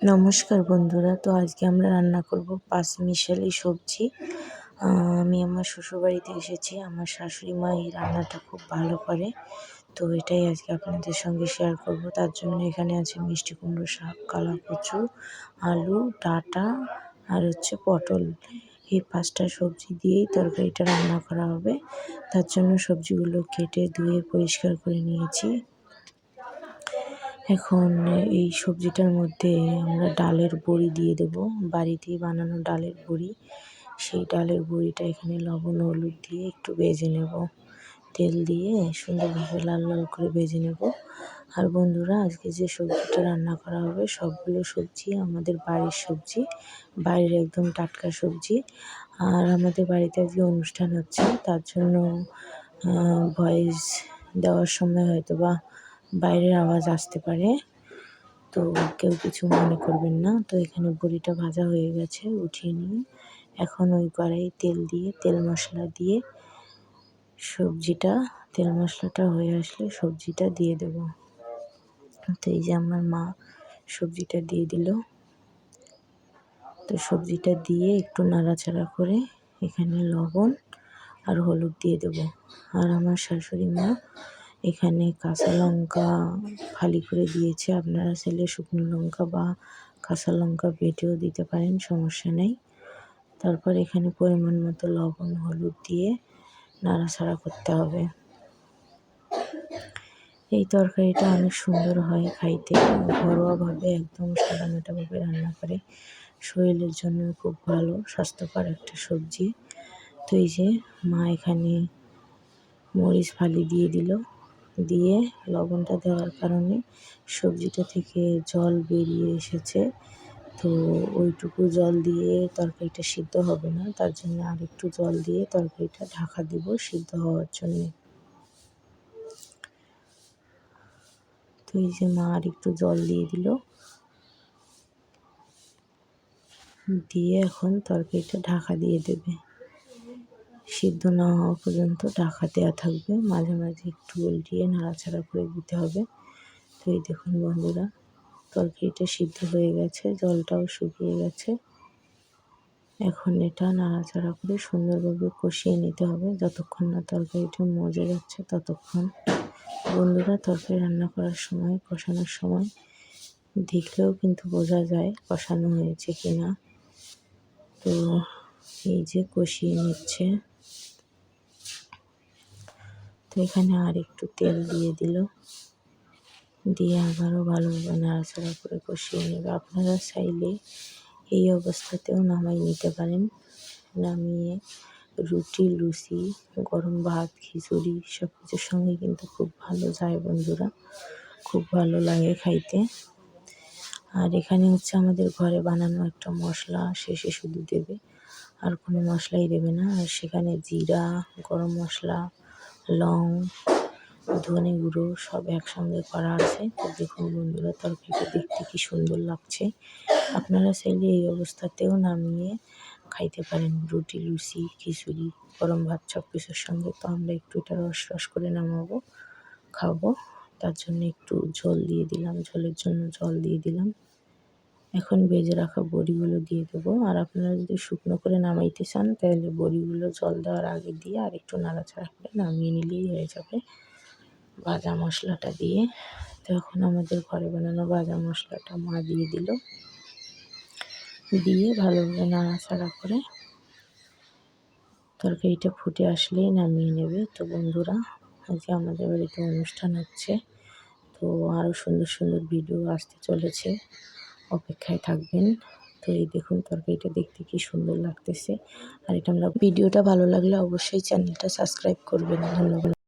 নমস্কার বন্ধুরা, তো আজকে আমরা রান্না করব পাঁচমিশালি সবজি। আমি আমার শ্বশুরবাড়িতে এসেছি। আমার শাশুড়ি মা এই রান্নাটা খুব ভালো করে, তো এটাই আজকে আপনাদের সঙ্গে শেয়ার করব। তার জন্য এখানে আছে মিষ্টি কুমড়ো শাক, কালা কচু, আলু, ডাঁটা আর হচ্ছে পটল। এই 5টা সবজি দিয়েই তরকারিটা রান্না করা হবে। তার জন্য সবজিগুলো কেটে ধুয়ে পরিষ্কার করে নিয়েছি। এখন এই সবজিটার মধ্যে আমরা ডালের বড়ি দিয়ে দেব, বাড়িতেই বানানো ডালের বড়ি। সেই ডালের বড়িটা এখানে লবণ হলুদ দিয়ে একটু ভেজে নেব, তেল দিয়ে সুন্দরভাবে লাল লাল করে ভেজে নেব। আর বন্ধুরা, আজকে যে সবজিটা রান্না করা হবে সবগুলো সবজি আমাদের বাড়ির সবজি, বাইরের একদম টাটকা সবজি। আর আমাদের বাড়িতে আজকে অনুষ্ঠান হচ্ছে, তার জন্য ভয়েস দেওয়ার সময় হয়তো বা বাইরের আওয়াজ আসতে পারে, তো কেউ কিছু মনে করবেন না। তো এখানে বড়িটা ভাজা হয়ে গেছে, উঠিয়ে নিয়ে এখন ওই কড়াইয়ে তেল দিয়ে তেল মশলা দিয়ে তেল মশলাটা হয়ে আসলে সবজিটা দিয়ে দেব। তো এই যে আমার মা সবজিটা দিয়ে দিল। তো সবজিটা দিয়ে একটু নাড়াচাড়া করে এখানে লবণ আর হলুদ দিয়ে দেব। আর আমার শাশুড়ি মা এখানে কাঁচা লঙ্কা ফালি করে দিয়েছে। আপনারা চাইলে শুকনো লঙ্কা বা কাঁচা লঙ্কা বেটেও দিতে পারেন, সমস্যা নেই। তারপর এখানে পরিমাণ মতো লবণ হলুদ দিয়ে নাড়াচাড়া করতে হবে। এই তরকারিটা অনেক সুন্দর হয় খাইতে, ঘরোয়াভাবে একদম সাদামাটাভাবে রান্না করে, শরীরের জন্য খুব ভালো, স্বাস্থ্যকর একটা সবজি। তো এই যে মা এখানে মরিচ ফালি দিয়ে দিল, দিয়ে লবণটা দেওয়ার কারণে সবজিটা থেকে জল বেরিয়ে এসেছে। তো ওইটুকু জল দিয়ে তরকারিটা সিদ্ধ হবে না, তার জন্য আর একটু জল দিয়ে তরকারিটা ঢাকা দিব সিদ্ধ হওয়ার জন্যে। তো এই যে মা আর একটু জল দিয়ে দিল, দিয়ে এখন তরকারিটা ঢাকা দিয়ে দেবে। সিদ্ধ না হওয়া পর্যন্ত ঢাকা দেওয়া থাকবে, মাঝে মাঝে একটু উল্টিয়ে নাড়াচাড়া করে দিতে হবে। তো এই দেখুন বন্ধুরা, তরকারিটা সিদ্ধ হয়ে গেছে, জলটাও শুকিয়ে গেছে। এখন এটা নাড়াচাড়া করে সুন্দরভাবে কষিয়ে নিতে হবে, যতক্ষণ না তরকারিটা মজে যাচ্ছে ততক্ষণ। বন্ধুরা, তরকারি রান্না করার সময়, কষানোর সময় দেখলেও কিন্তু বোঝা যায় কষানো হয়েছে কিনা। তো এই যে কষিয়ে নিচ্ছে। তো এখানে আর একটু তেল দিয়ে দিল, দিয়ে আবারও ভালোভাবে নাড়াচাড়া করে কষিয়ে নেবে। আপনারা চাইলে এই অবস্থাতেও নামাই নিতে পারেন। নামিয়ে রুটি, লুচি, গরম ভাত, খিচুড়ি সব কিছুর সঙ্গে কিন্তু খুব ভালো যায় বন্ধুরা, খুব ভালো লাগে খাইতে। আর এখানে হচ্ছে আমাদের ঘরে বানানো একটা মশলা, শেষে শুধু দেবে, আর কোনো মশলাই দেবে না। আর সেখানে জিরা, গরম মশলা, লং, ধনে গুঁড়ো সব একসঙ্গে করা আছে। তো দেখুন বন্ধুরা, তরকারিটা দেখতে কি সুন্দর লাগছে। আপনারা চাইলে এই অবস্থাতেও নামিয়ে খাইতে পারেন, রুটি, লুচি, খিচুড়ি, গরম ভাত সব কিছুর সঙ্গে। তো আমরা একটু এটা রস রস করে নামাবো, খাবো, তার জন্য একটু জল দিয়ে দিলাম, ঝোলের জন্য জল দিয়ে দিলাম। এখন ভেজে রাখা বড়িগুলো দিয়ে দেবো। আর আপনারা যদি শুকনো করে নামাইতে চান তাহলে বড়িগুলো জল দেওয়ার আগে দিয়ে আর একটু নাড়াচাড়া করে নামিয়ে নিলেই হয়ে যাবে ভাজা মশলাটা দিয়ে। তো এখন আমাদের ঘরে বানানো ভাজা মশলাটা মা দিয়ে দিল, দিয়ে ভালোভাবে নাড়াচাড়া করে তরকারিটা ফুটে আসলেই নামিয়ে নেবে। তো বন্ধুরা, আজকে আমাদের বাড়িতে অনুষ্ঠান হচ্ছে, তো আরও সুন্দর সুন্দর ভিডিও আসতে চলেছে, অপেক্ষায় থাকবেন। তো এই দেখুন তরকারিটা দেখতে কি সুন্দর লাগতেছে। আর এটা আমরা ভিডিওটা ভালো লাগলে অবশ্যই চ্যানেলটা সাবস্ক্রাইব করবেন। ধন্যবাদ।